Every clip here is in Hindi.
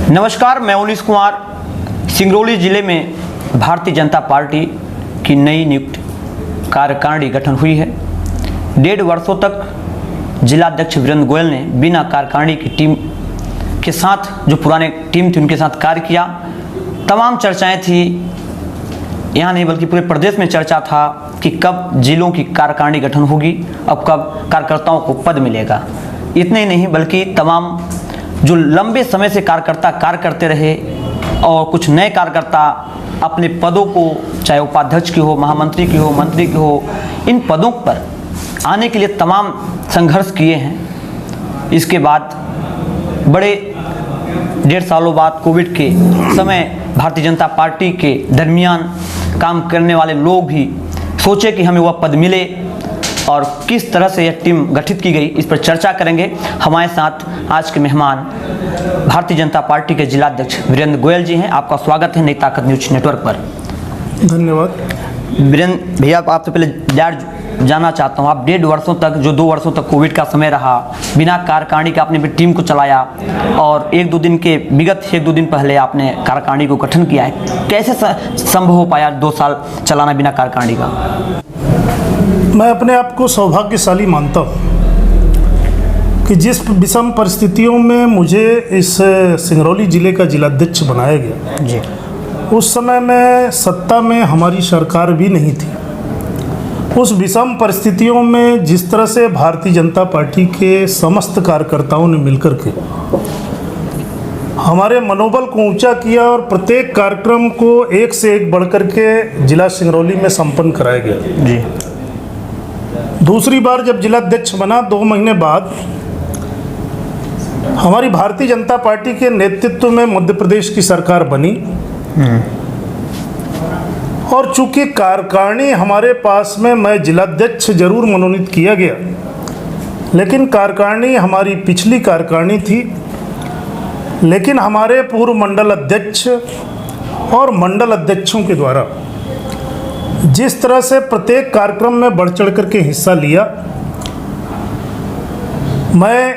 नमस्कार, मैं उनीस कुमार। सिंगरौली जिले में भारतीय जनता पार्टी की नई नियुक्त कार्यकारिणी गठन हुई है। 1.5 वर्षों तक जिलाध्यक्ष वीरेंद्र गोयल ने बिना कार्यकारिणी की टीम के साथ, जो पुराने टीम थी उनके साथ कार्य किया। तमाम चर्चाएं थी, यहाँ नहीं बल्कि पूरे प्रदेश में चर्चा था कि कब जिलों की कार्यकारिणी गठन होगी, अब कब कार्यकर्ताओं को पद मिलेगा। इतने ही नहीं बल्कि तमाम जो लंबे समय से कार्यकर्ता कार्य करते रहे और कुछ नए कार्यकर्ता अपने पदों को, चाहे उपाध्यक्ष की हो, महामंत्री की हो, मंत्री की हो, इन पदों पर आने के लिए तमाम संघर्ष किए हैं। इसके बाद बड़े 1.5 सालों बाद कोविड के समय भारतीय जनता पार्टी के दरमियान काम करने वाले लोग भी सोचे कि हमें वह पद मिले और किस तरह से यह टीम गठित की गई, इस पर चर्चा करेंगे। हमारे साथ आज के मेहमान भारतीय जनता पार्टी के जिलाध्यक्ष वीरेंद्र गोयल जी हैं। आपका स्वागत है नई ताकत न्यूज नेटवर्क पर। धन्यवाद। वीरेंद्र भैया, आपसे पहले जानना चाहता हूँ, आप 1.5 वर्षों तक, जो 2 वर्षों तक कोविड का समय रहा, बिना कार्यकारिणी का आपने टीम को चलाया और विगत 1-2 दिन पहले आपने कार्यकारिणी को गठन किया है। कैसे संभव हो पाया 2 साल चलाना बिना कार्यकारिणी का? मैं अपने आप को सौभाग्यशाली मानता हूँ कि जिस विषम परिस्थितियों में मुझे इस सिंगरौली जिले का जिलाध्यक्ष बनाया गया जी, उस समय में सत्ता में हमारी सरकार भी नहीं थी। उस विषम परिस्थितियों में जिस तरह से भारतीय जनता पार्टी के समस्त कार्यकर्ताओं ने मिलकर के हमारे मनोबल को ऊंचा किया और प्रत्येक कार्यक्रम को एक से एक बढ़कर के जिला सिंगरौली में संपन्न कराया गया जी। दूसरी बार जब जिलाध्यक्ष बना, 2 महीने बाद हमारी भारतीय जनता पार्टी के नेतृत्व में मध्य प्रदेश की सरकार बनी और चूंकि कार्यकारिणी हमारे पास में, मैं जिलाध्यक्ष जरूर मनोनीत किया गया, लेकिन कार्यकारिणी हमारी पिछली कार्यकारिणी थी। लेकिन हमारे पूर्व मंडल अध्यक्ष और मंडल अध्यक्षों के द्वारा जिस तरह से प्रत्येक कार्यक्रम में बढ़ चढ़ करके हिस्सा लिया, मैं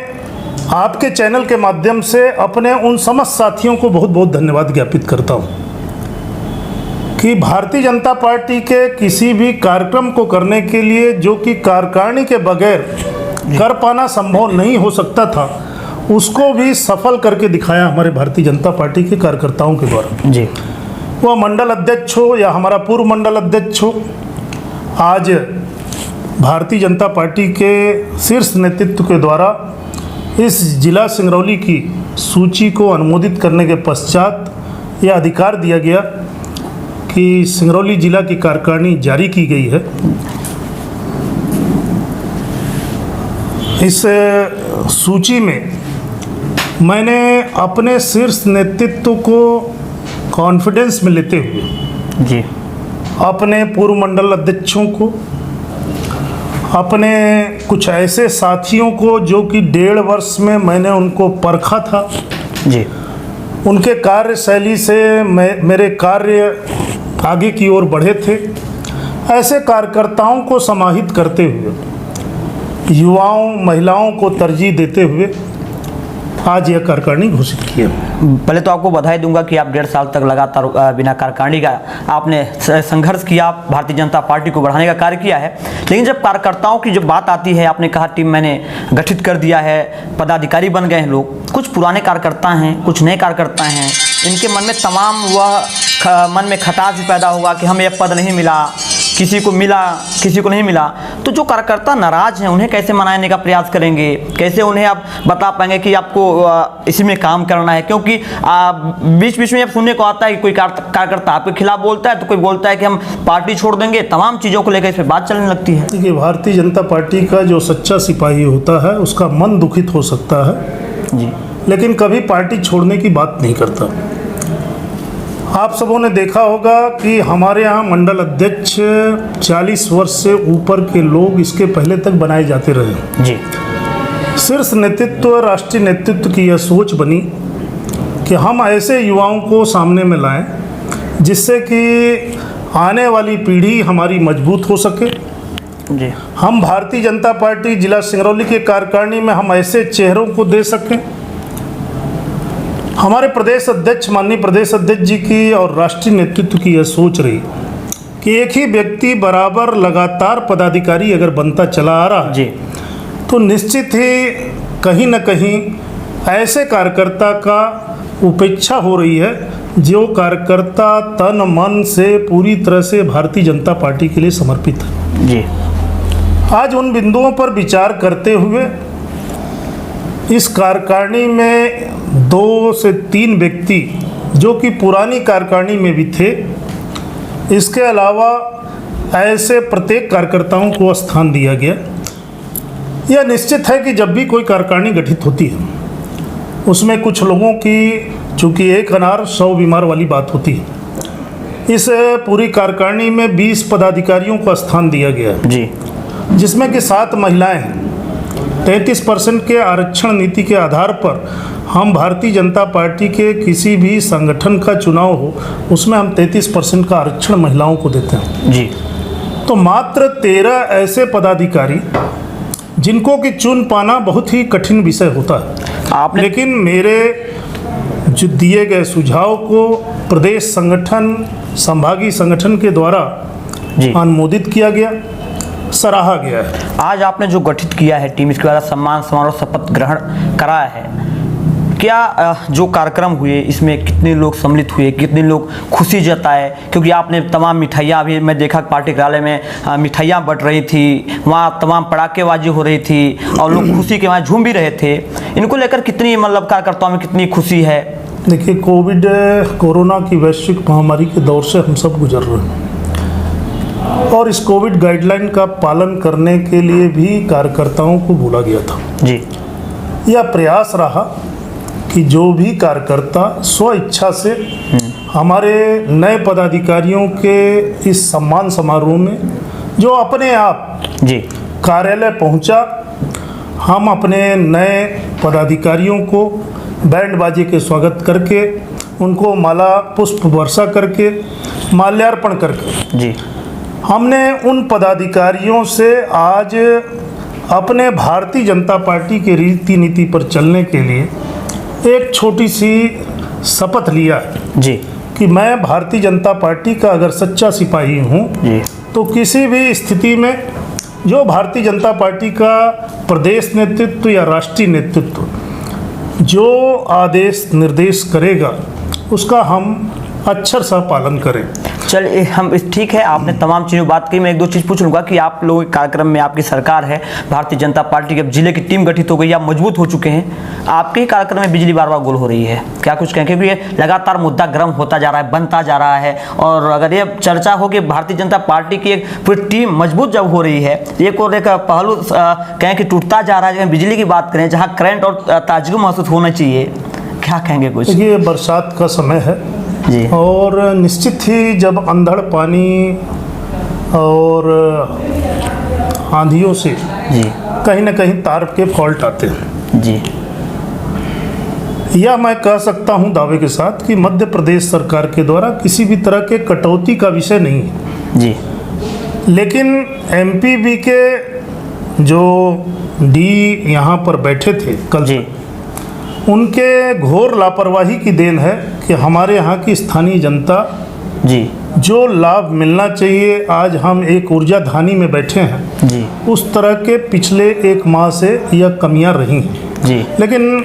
आपके चैनल के माध्यम से अपने उन समस्त साथियों को बहुत बहुत धन्यवाद ज्ञापित करता हूं कि भारतीय जनता पार्टी के किसी भी कार्यक्रम को करने के लिए, जो कि कार्यकारिणी के बगैर कर पाना संभव नहीं हो सकता था, उसको भी सफल करके दिखाया हमारे भारतीय जनता पार्टी के कार्यकर्ताओं के द्वारा जी। वह मंडल अध्यक्ष हो या हमारा पूर्व मंडल अध्यक्ष हो, आज भारतीय जनता पार्टी के शीर्ष नेतृत्व के द्वारा इस जिला सिंगरौली की सूची को अनुमोदित करने के पश्चात यह अधिकार दिया गया कि सिंगरौली जिला की कार्यकारिणी जारी की गई है। इस सूची में मैंने अपने शीर्ष नेतृत्व को कॉन्फिडेंस में लेते हुए जी, अपने पूर्व मंडल अध्यक्षों को, अपने कुछ ऐसे साथियों को जो कि 1.5 वर्ष में मैंने उनको परखा था जी, उनके कार्यशैली से मेरे कार्य आगे की ओर बढ़े थे, ऐसे कार्यकर्ताओं को समाहित करते हुए युवाओं, महिलाओं को तरजीह देते हुए आज यह कार्यकारिणी घोषित की है। पहले तो आपको बधाई दूंगा कि आप 1.5 साल तक लगातार बिना कार्यकारिणी का आपने संघर्ष किया, भारतीय जनता पार्टी को बढ़ाने का कार्य किया है। लेकिन जब कार्यकर्ताओं की जब बात आती है, आपने कहा टीम मैंने गठित कर दिया है, पदाधिकारी बन गए हैं लोग, कुछ पुराने कार्यकर्ता हैं, कुछ नए कार्यकर्ता हैं, इनके मन में तमाम मन में खटास भी पैदा होगा कि हमें यह पद नहीं मिला, किसी को मिला, किसी को नहीं मिला। तो जो कार्यकर्ता नाराज हैं उन्हें कैसे मनाने का प्रयास करेंगे, कैसे उन्हें आप बता पाएंगे कि आपको इसी में काम करना है? क्योंकि बीच बीच में अब सुनने को आता है कि कोई कार्यकर्ता आपके खिलाफ बोलता है, तो कोई बोलता है कि हम पार्टी छोड़ देंगे, तमाम चीज़ों को लेकर इस पर बात चलने लगती है। देखिए, भारतीय जनता पार्टी का जो सच्चा सिपाही होता है उसका मन दुखित हो सकता है जी, लेकिन कभी पार्टी छोड़ने की बात नहीं करता। आप सबों ने देखा होगा कि हमारे यहाँ मंडल अध्यक्ष 40 वर्ष से ऊपर के लोग इसके पहले तक बनाए जाते रहे जी। शीर्ष नेतृत्व, राष्ट्रीय नेतृत्व की यह सोच बनी कि हम ऐसे युवाओं को सामने में लाएं जिससे कि आने वाली पीढ़ी हमारी मजबूत हो सके जी। हम भारतीय जनता पार्टी जिला सिंगरौली के कार्यकारिणी में हम ऐसे चेहरों को दे सकें, हमारे प्रदेश अध्यक्ष, माननीय प्रदेश अध्यक्ष जी की और राष्ट्रीय नेतृत्व की यह सोच रही कि एक ही व्यक्ति बराबर लगातार पदाधिकारी अगर बनता चला आ रहा है जी, तो निश्चित ही कहीं न कहीं ऐसे कार्यकर्ता का उपेक्षा हो रही है जो कार्यकर्ता तन मन से पूरी तरह से भारतीय जनता पार्टी के लिए समर्पित है। जी, आज उन बिंदुओं पर विचार करते हुए इस कार्यकारिणी में 2 से 3 व्यक्ति जो कि पुरानी कार्यकारिणी में भी थे, इसके अलावा ऐसे प्रत्येक कार्यकर्ताओं को स्थान दिया गया। यह निश्चित है कि जब भी कोई कार्यकारिणी गठित होती है उसमें कुछ लोगों की, चूँकि एक अनार 100 बीमार वाली बात होती है, इस पूरी कार्यकारिणी में 20 पदाधिकारियों को स्थान दिया गया जी, जिसमें कि 7 महिलाएं हैं। 33% के आरक्षण नीति के आधार पर हम भारतीय जनता पार्टी के किसी भी संगठन का चुनाव हो उसमें हम 33% का आरक्षण महिलाओं को देते हैं जी। तो मात्र 13 ऐसे पदाधिकारी जिनको कि चुन पाना बहुत ही कठिन विषय होता है। आपने लेकिन मेरे जो दिए गए सुझाव को प्रदेश संगठन, संभागीय संगठन के द्वारा जी अनुमोदित किया गया, सराहा गया है। आज आपने जो गठित किया है टीम, इसके द्वारा सम्मान समारोह शपथ ग्रहण कराया है, क्या जो कार्यक्रम हुए इसमें कितने लोग सम्मिलित हुए, कितने लोग खुशी जताए? क्योंकि आपने तमाम मिठाइयाँ भी मैं देखा पार्टी कार्यालय में मिठाइयाँ बट रही थी, वहाँ तमाम पटाखेबाजी हो रही थी और लोग खुशी के वहाँ झूम भी रहे थे। इनको लेकर कितनी मतलब कार्यकर्ताओं में कितनी खुशी है? देखिए, कोरोना की वैश्विक महामारी के दौर से हम सब गुजर रहे हैं और इस कोविड गाइडलाइन का पालन करने के लिए भी कार्यकर्ताओं को बोला गया था जी। यह प्रयास रहा कि जो भी कार्यकर्ता स्व इच्छा से हमारे नए पदाधिकारियों के इस सम्मान समारोह में जो अपने आप जी कार्यालय पहुंचा, हम अपने नए पदाधिकारियों को बैंड बाजे के स्वागत करके, उनको माला पुष्प वर्षा करके, माल्यार्पण करके जी हमने उन पदाधिकारियों से आज अपने भारतीय जनता पार्टी के रीति नीति पर चलने के लिए एक छोटी सी शपथ लिया है जी कि मैं भारतीय जनता पार्टी का अगर सच्चा सिपाही हूँ जी तो किसी भी स्थिति में जो भारतीय जनता पार्टी का प्रदेश नेतृत्व या राष्ट्रीय नेतृत्व जो आदेश निर्देश करेगा उसका हम अक्षर सह पालन करें। चलिए, हम ठीक है, आपने तमाम चीज़ों बात की। मैं 1-2 चीज़ पूछ लूँगा कि आप लोगों के कार्यक्रम में आपकी सरकार है, भारतीय जनता पार्टी के जिले की टीम गठित हो गई, आप मजबूत हो चुके हैं, आपके ही कार्यक्रम में बिजली बार बार गुल हो रही है, क्या कुछ कहें? क्योंकि ये लगातार मुद्दा गर्म होता जा रहा है, बनता जा रहा है, और अगर ये चर्चा हो कि भारतीय जनता पार्टी की एक पूरी टीम मजबूत जब हो रही है, एक और एक पहलू कहें कि टूटता जा रहा है। जब बिजली की बात करें, जहाँ करंट और ताजगी महसूस होना चाहिए, क्या कहेंगे कुछ? ये बरसात का समय है जी, और निश्चित ही जब अंधड़ पानी और आंधियों से जी कहीं ना कहीं तार के फॉल्ट आते हैं, जी, या मैं कह सकता हूं दावे के साथ कि मध्य प्रदेश सरकार के द्वारा किसी भी तरह के कटौती का विषय नहीं है जी, लेकिन एमपीबी के जो डी यहाँ पर बैठे थे कल जी, उनके घोर लापरवाही की देन है कि हमारे यहाँ की स्थानीय जनता जी, जो लाभ मिलना चाहिए, आज हम एक ऊर्जा धानी में बैठे हैं जी, उस तरह के पिछले 1 माह से यह कमियां रही हैं। जी, लेकिन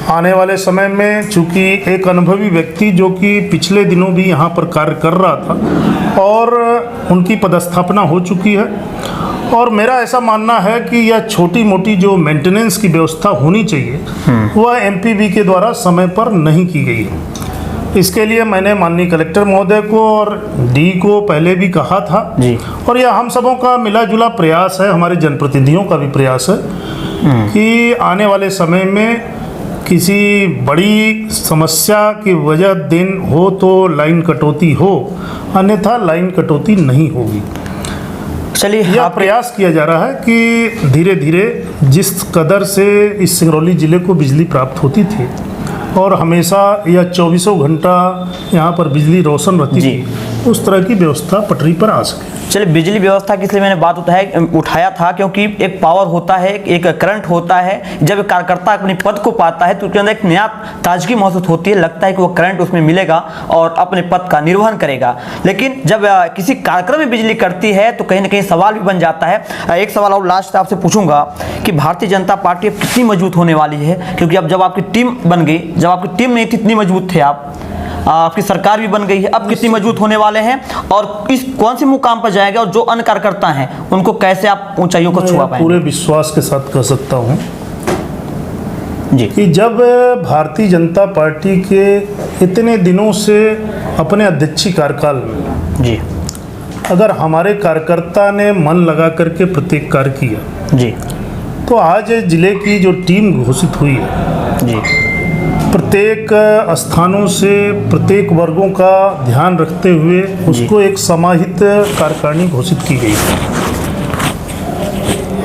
आने वाले समय में चूंकि एक अनुभवी व्यक्ति जो कि पिछले दिनों भी यहाँ पर कार्य कर रहा था और उनकी पदस्थापना हो चुकी है, और मेरा ऐसा मानना है कि यह छोटी मोटी जो मेंटेनेंस की व्यवस्था होनी चाहिए वह एमपीबी के द्वारा समय पर नहीं की गई है। इसके लिए मैंने माननीय कलेक्टर महोदय को और डी को पहले भी कहा था जी, और यह हम सबों का मिला जुला प्रयास है, हमारे जनप्रतिनिधियों का भी प्रयास है कि आने वाले समय में किसी बड़ी समस्या की वजह दिन हो तो लाइन कटौती हो, अन्यथा लाइन कटौती नहीं होगी। चलिए, यह प्रयास किया जा रहा है कि धीरे धीरे जिस कदर से इस सिंगरौली ज़िले को बिजली प्राप्त होती थी और हमेशा यह 24 घंटा यहाँ पर बिजली रोशन रहती थी, उस तरह की व्यवस्था पटरी पर आ सके। चलिए, बिजली व्यवस्था की इसलिए मैंने बात उठाया था क्योंकि एक पावर होता है, एक करंट होता है। जब एक कार्यकर्ता अपने पद को पाता है तो उसके अंदर एक नया ताजगी महसूस होती है, लगता है कि वो करंट उसमें मिलेगा और अपने पद का निर्वहन करेगा। लेकिन जब किसी कार्यक्रम में बिजली कटती है तो कहीं ना कहीं सवाल भी बन जाता है। एक सवाल और लास्ट आपसे पूछूंगा कि भारतीय जनता पार्टी अब कितनी मजबूत होने वाली है, क्योंकि अब जब आपकी टीम बन गई, जब आपकी टीम नहीं थी इतनी मजबूत थे आपकी सरकार भी बन गई है, अब कितनी मजबूत होने वाले हैं और इस कौन से मुकाम पर जाएगा और जो अन्य कार्यकर्ता हैं उनको कैसे आप ऊंचाइयों को छुआ पाएंगे? पूरे विश्वास के साथ कह सकता हूं जी कि जब भारतीय जनता पार्टी के इतने दिनों से अपने अध्यक्षीय कार्यकाल में जी अगर हमारे कार्यकर्ता ने मन लगा करके प्रत्येक कार्य किया जी तो आज जिले की जो टीम घोषित हुई है, जी प्रत्येक स्थानों से प्रत्येक वर्गों का ध्यान रखते हुए उसको एक समाहित कार्यकारिणी घोषित की गई है।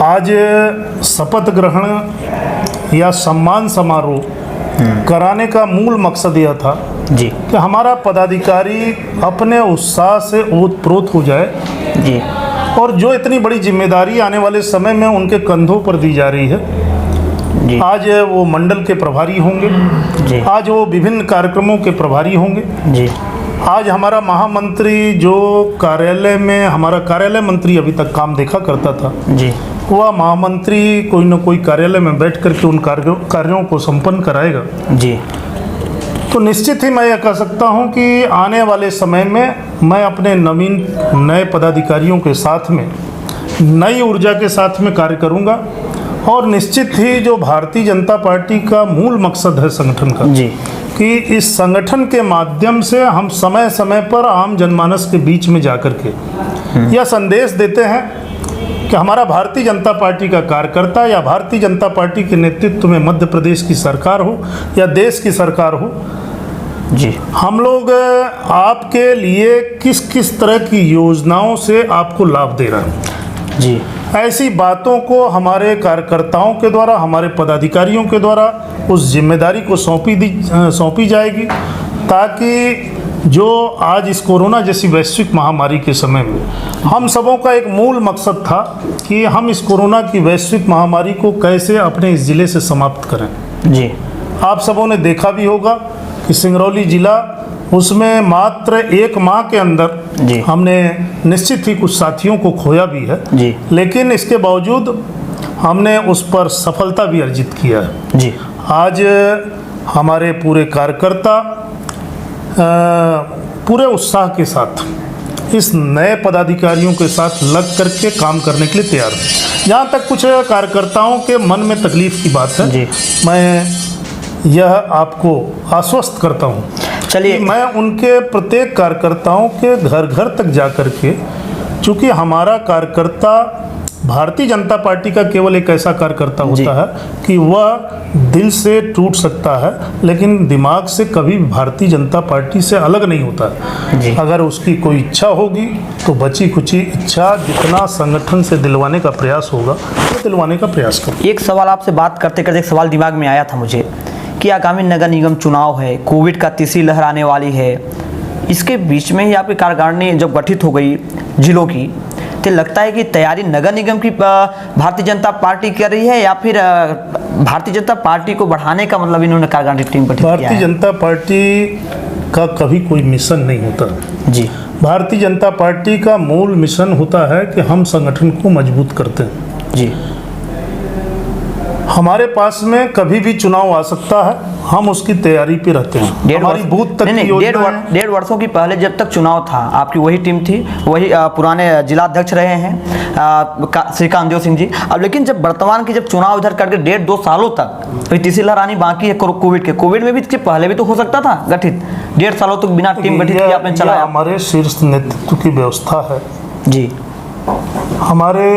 आज शपथ ग्रहण या सम्मान समारोह कराने का मूल मकसद यह था जी कि हमारा पदाधिकारी अपने उत्साह से ओतप्रोत हो जाए जी और जो इतनी बड़ी जिम्मेदारी आने वाले समय में उनके कंधों पर दी जा रही है, जी आज वो मंडल के प्रभारी होंगे, जी आज वो विभिन्न कार्यक्रमों के प्रभारी होंगे। जी आज हमारा महामंत्री जो कार्यालय में, हमारा कार्यालय मंत्री अभी तक काम देखा करता था, जी वह महामंत्री कोई न कोई कार्यालय में बैठ करके उन कार्यों को संपन्न कराएगा। जी तो निश्चित ही मैं यह कह सकता हूं कि आने वाले समय में मैं अपने नवीन नए पदाधिकारियों के साथ में नई ऊर्जा के साथ में कार्य करूंगा और निश्चित ही जो भारतीय जनता पार्टी का मूल मकसद है संगठन का, जी कि इस संगठन के माध्यम से हम समय समय पर आम जनमानस के बीच में जाकर के यह संदेश देते हैं कि हमारा भारतीय जनता पार्टी का कार्यकर्ता या भारतीय जनता पार्टी के नेतृत्व में मध्य प्रदेश की सरकार हो या देश की सरकार हो, जी हम लोग आपके लिए किस किस तरह की योजनाओं से आपको लाभ दे रहे हैं। जी ऐसी बातों को हमारे कार्यकर्ताओं के द्वारा, हमारे पदाधिकारियों के द्वारा उस जिम्मेदारी को सौंपी जाएगी, ताकि जो आज इस कोरोना जैसी वैश्विक महामारी के समय में हम सबों का एक मूल मकसद था कि हम इस कोरोना की वैश्विक महामारी को कैसे अपने इस ज़िले से समाप्त करें। जी आप सबों ने देखा भी होगा कि सिंगरौली ज़िला, उसमें मात्र 1 माह के अंदर जी हमने निश्चित ही कुछ साथियों को खोया भी है, जी लेकिन इसके बावजूद हमने उस पर सफलता भी अर्जित किया है। जी आज हमारे पूरे कार्यकर्ता पूरे उत्साह के साथ इस नए पदाधिकारियों के साथ लग करके काम करने के लिए तैयार हैं। जहाँ तक कुछ कार्यकर्ताओं के मन में तकलीफ की बात है, जी मैं यह आपको आश्वस्त करता हूँ। चलिए, मैं उनके प्रत्येक कार्यकर्ताओं के घर घर तक जा कर के, चूँकि हमारा कार्यकर्ता भारतीय जनता पार्टी का केवल एक ऐसा कार्यकर्ता होता है कि वह दिल से टूट सकता है लेकिन दिमाग से कभी भारतीय जनता पार्टी से अलग नहीं होता है। अगर उसकी कोई इच्छा होगी तो बची खुची इच्छा जितना संगठन से दिलवाने का प्रयास होगा वो दिलवाने का प्रयास करो। एक सवाल आपसे बात करते करते एक सवाल दिमाग में आया था मुझे कि आगामी नगर निगम चुनाव है, कोविड का तीसरी लहर आने वाली है, इसके बीच में ही आपकी कार्यकारिणी जब गठित हो गई जिलों की, तो लगता है कि तैयारी नगर निगम की भारतीय जनता पार्टी कर रही है या फिर भारतीय जनता पार्टी को बढ़ाने का मतलब इन्होंने कार्यकारिणी टीम गठित किया है? भारतीय जनता पार्टी का कभी कोई मिशन नहीं होता जी। भारतीय जनता पार्टी का मूल मिशन होता है कि हम संगठन को मजबूत करते हैं। जी, हमारे पास में कभी भी चुनाव आ सकता है, हम उसकी तैयारी पे रहते हैं। हमारी बूथ तक की योजना है। 1.5 वर्षों की पहले जब तक चुनाव था आपकी वही टीम थी, वही पुराने जिला अध्यक्ष रहे हैं श्री कामदेव सिंह जी। अब लेकिन जब वर्तमान की जब चुनाव इधर करके 1.5-2 सालों तक तीसरी लहर आनी बाकी है कोविड में भी, इसके पहले भी तो हो सकता था गठित, 1.5 सालों तक बिना टीम गठित किए आपने चलाया। हमारे शीर्ष नेतृत्व की व्यवस्था है जी। हमारे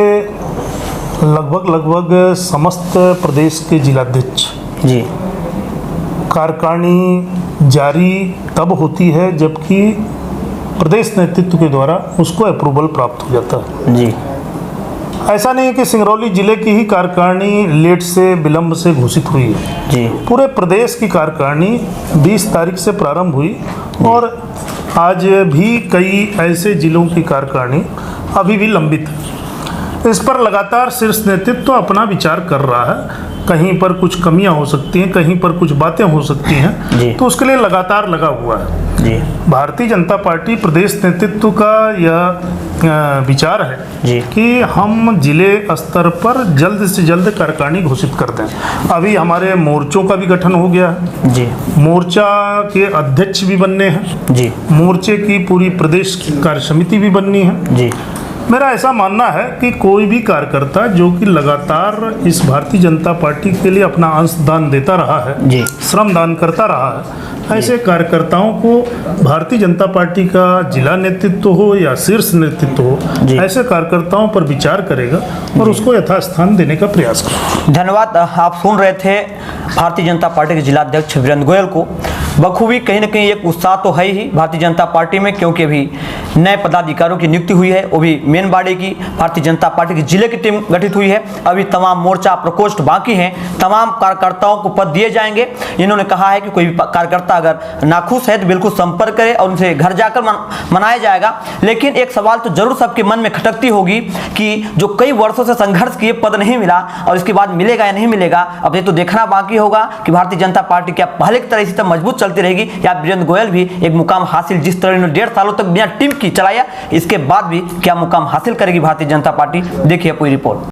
लगभग समस्त प्रदेश के जिलाध्यक्ष जी कार्यकारिणी जारी तब होती है जबकि प्रदेश नेतृत्व के द्वारा उसको अप्रूवल प्राप्त हो जाता है। जी, ऐसा नहीं है कि सिंगरौली जिले की ही कार्यकारिणी लेट से विलंब से घोषित हुई है। जी, पूरे प्रदेश की कार्यकारिणी 20 तारीख से प्रारंभ हुई और आज भी कई ऐसे जिलों की कार्यकारिणी अभी भी लंबित है। इस पर लगातार शीर्ष नेतृत्व तो अपना विचार कर रहा है। कहीं पर कुछ कमियां हो सकती हैं, कहीं पर कुछ बातें हो सकती जी। हैं, तो उसके लिए लगातार लगा हुआ है। जी भारतीय जनता पार्टी प्रदेश नेतृत्व का यह विचार है जी कि हम जिले स्तर पर जल्द से जल्द कार्यकारिणी घोषित कर दें। अभी हमारे मोर्चों का भी गठन हो गया है। जी मोर्चा के अध्यक्ष भी बनने हैं। जी मोर्चे की पूरी प्रदेश कार्य समिति भी बननी है। जी मेरा ऐसा मानना है कि कोई भी कार्यकर्ता जो कि लगातार इस भारतीय जनता पार्टी के लिए अपना अंशदान देता रहा है, जी श्रमदान करता रहा है, ऐसे कार्यकर्ताओं को भारतीय जनता पार्टी का जिला नेतृत्व हो या शीर्ष नेतृत्व हो, जी। ऐसे कार्यकर्ताओं पर विचार करेगा और उसको यथास्थान देने का प्रयास करेगा। धन्यवाद। आप सुन रहे थे भारतीय जनता पार्टी के जिला अध्यक्ष वीरेंद्र गोयल को। बखूबी कहीं ना कहीं एक उत्साह तो है ही भारतीय जनता पार्टी में, क्योंकि अभी नए पदाधिकारियों की नियुक्ति हुई है, वो भी मेन बाड़े की भारतीय जनता पार्टी की जिले की टीम गठित हुई है। अभी तमाम मोर्चा प्रकोष्ठ बाकी हैं, तमाम कार्यकर्ताओं को पद दिए जाएंगे। इन्होंने कहा है कि कोई भी कार्यकर्ता अगर नाखुश है तो बिल्कुल संपर्क करे और उनसे घर जाकर मनाया जाएगा। लेकिन एक सवाल तो जरूर सबके मन में खटकती होगी कि जो कई वर्षों से संघर्ष किए पद नहीं मिला और इसके बाद मिलेगा या नहीं मिलेगा। अब ये तो देखना बाकी होगा कि भारतीय जनता पार्टी क्या पहले की तरह इसी तरह मजबूत चलती रहेगी या वीरेंद्र गोयल भी एक मुकाम हासिल, जिस तरह इन्होंने 1.5 सालों तक बिना टीम की चलाया, इसके बाद भी क्या मुकाम हासिल करेगी भारतीय जनता पार्टी। देखिए पूरी रिपोर्ट।